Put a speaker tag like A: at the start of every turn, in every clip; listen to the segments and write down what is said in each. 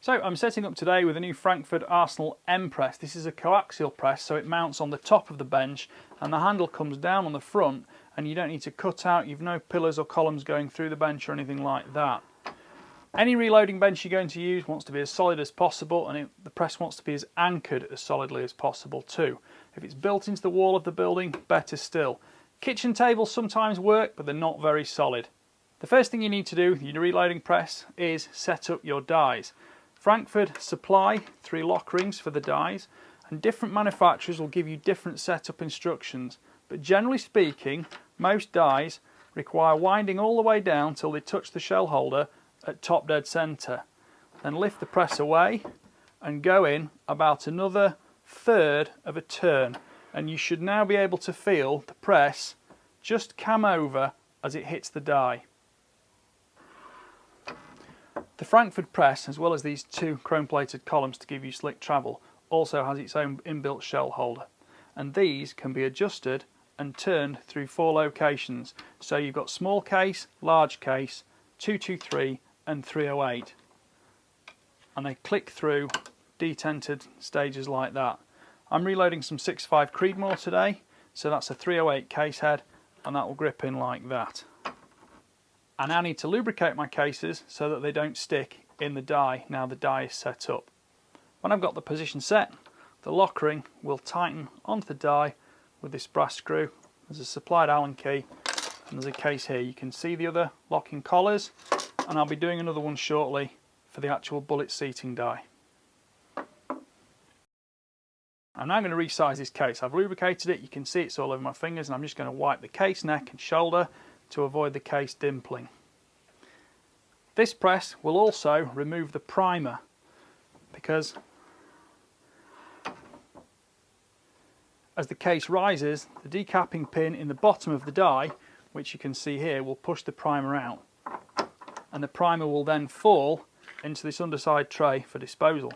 A: So I'm setting up today with a new Frankford Arsenal M press. This is a coaxial press, so it mounts on the top of the bench and the handle comes down on the front, and you don't need to cut out, you've no pillars or columns going through the bench or anything like that. Any reloading bench you're going to use wants to be as solid as possible, and the press wants to be as anchored as solidly as possible too. If it's built into the wall of the building, better still. Kitchen tables sometimes work, but they're not very solid. The first thing you need to do with your reloading press is set up your dies. Frankford supply 3 lock rings for the dies, and different manufacturers will give you different setup instructions, but generally speaking most dies require winding all the way down till they touch the shell holder at top dead centre. Then lift the press away and go in about another third of a turn, and you should now be able to feel the press just come over as it hits the die. The Frankford press, as well as these 2 chrome plated columns to give you slick travel, also has its own inbuilt shell holder, and these can be adjusted and turned through 4 locations. So you've got small case, large case, 223 and 308, and they click through detented stages like that. I'm reloading some 6.5 Creedmoor today, so that's a 308 case head, and that will grip in like that. I now need to lubricate my cases so that they don't stick in the die now the die is set up. When I've got the position set, the lock ring will tighten onto the die with this brass screw. There's a supplied Allen key and there's a case here. You can see the other locking collars, and I'll be doing another one shortly for the actual bullet seating die. I'm now going to resize this case. I've lubricated it, you can see it's all over my fingers, and I'm just going to wipe the case neck and shoulder to avoid the case dimpling. This press will also remove the primer, because as the case rises, the decapping pin in the bottom of the die, which you can see here, will push the primer out, and the primer will then fall into this underside tray for disposal.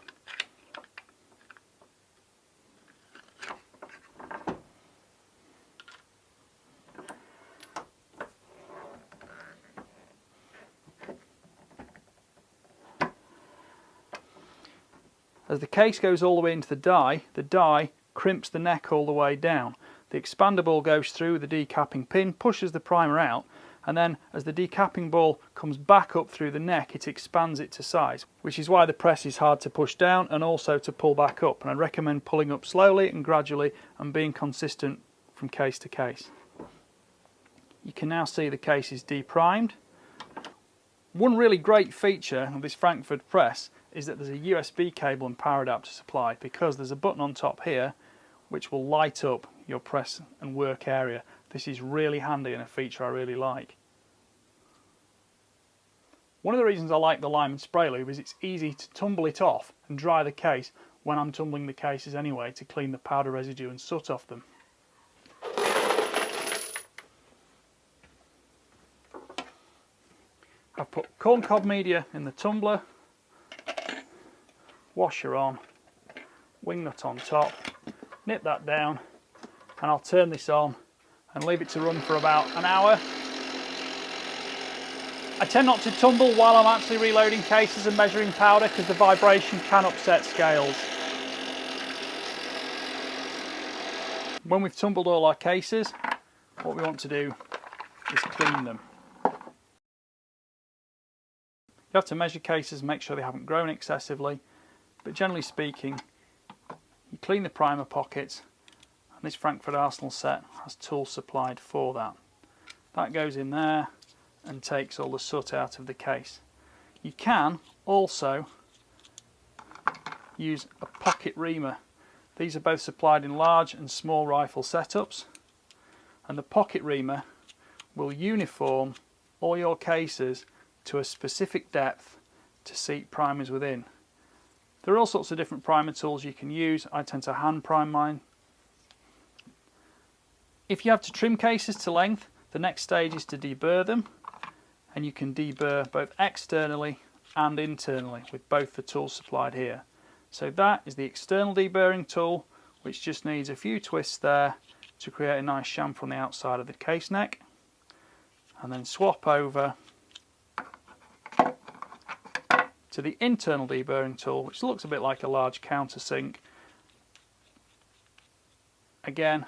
A: As the case goes all the way into the die crimps the neck all the way down. The expander ball goes through the decapping pin, pushes the primer out, and then as the decapping ball comes back up through the neck, it expands it to size, which is why the press is hard to push down and also to pull back up. And I recommend pulling up slowly and gradually and being consistent from case to case. You can now see the case is deprimed. One really great feature of this Frankford press is that there's a USB cable and power adapter supplied, because there's a button on top here which will light up your press and work area. This is really handy and a feature I really like. One of the reasons I like the lime and spray lube is it's easy to tumble it off and dry the case when I'm tumbling the cases anyway, to clean the powder residue and soot off them. I've put corncob media in the tumbler, washer on, wing nut on top, nip that down, and I'll turn this on and leave it to run for about an hour. I tend not to tumble while I'm actually reloading cases and measuring powder, because the vibration can upset scales. When we've tumbled all our cases, what we want to do is clean them. You have to measure cases and make sure they haven't grown excessively, but generally speaking, you clean the primer pockets, and this Frankford Arsenal set has tools supplied for that. That goes in there and takes all the soot out of the case. You can also use a pocket reamer. These are both supplied in large and small rifle setups, and the pocket reamer will uniform all your cases to a specific depth to seat primers within. There are all sorts of different primer tools you can use. I tend to hand prime mine. If you have to trim cases to length, the next stage is to deburr them, and you can deburr both externally and internally with both the tools supplied here. So that is the external deburring tool, which just needs a few twists there to create a nice chamfer on the outside of the case neck, and then swap over to the internal deburring tool, which looks a bit like a large countersink. Again,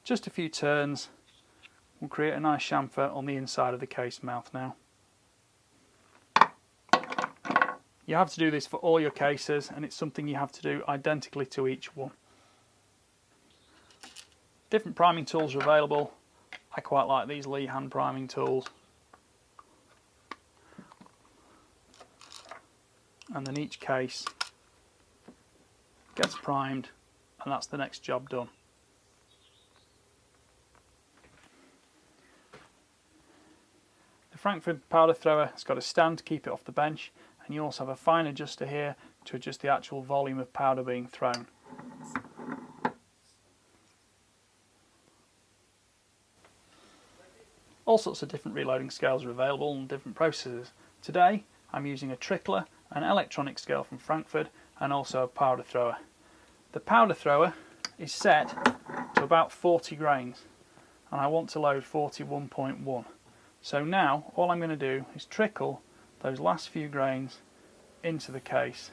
A: just a few turns will create a nice chamfer on the inside of the case mouth now. You have to do this for all your cases, and it's something you have to do identically to each one. Different priming tools are available. I quite like these Lee hand priming tools. And then each case gets primed, and that's the next job done. The Frankford powder thrower has got a stand to keep it off the bench, and you also have a fine adjuster here to adjust the actual volume of powder being thrown. All sorts of different reloading scales are available and different processes. Today I'm using a trickler, an electronic scale from Frankford, and also a powder thrower. The powder thrower is set to about 40 grains, and I want to load 41.1. So now all I'm going to do is trickle those last few grains into the case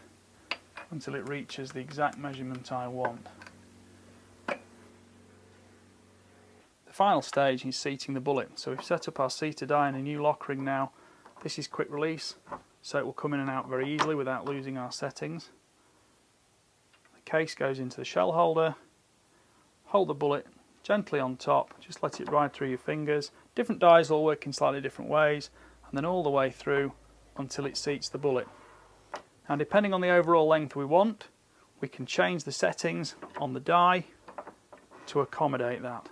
A: until it reaches the exact measurement I want. The final stage is seating the bullet. So we've set up our seater die in a new lock ring now. This is quick release, so it will come in and out very easily without losing our settings. The case goes into the shell holder. Hold the bullet gently on top, just let it ride through your fingers. Different dies all work in slightly different ways, and then all the way through until it seats the bullet. Now, depending on the overall length we want, we can change the settings on the die to accommodate that.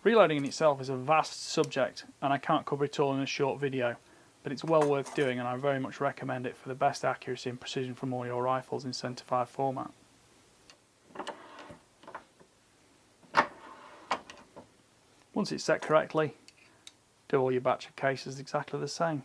A: Reloading in itself is a vast subject, and I can't cover it all in a short video, but it's well worth doing, and I very much recommend it for the best accuracy and precision from all your rifles in centerfire format. Once it's set correctly, do all your batch of cases exactly the same.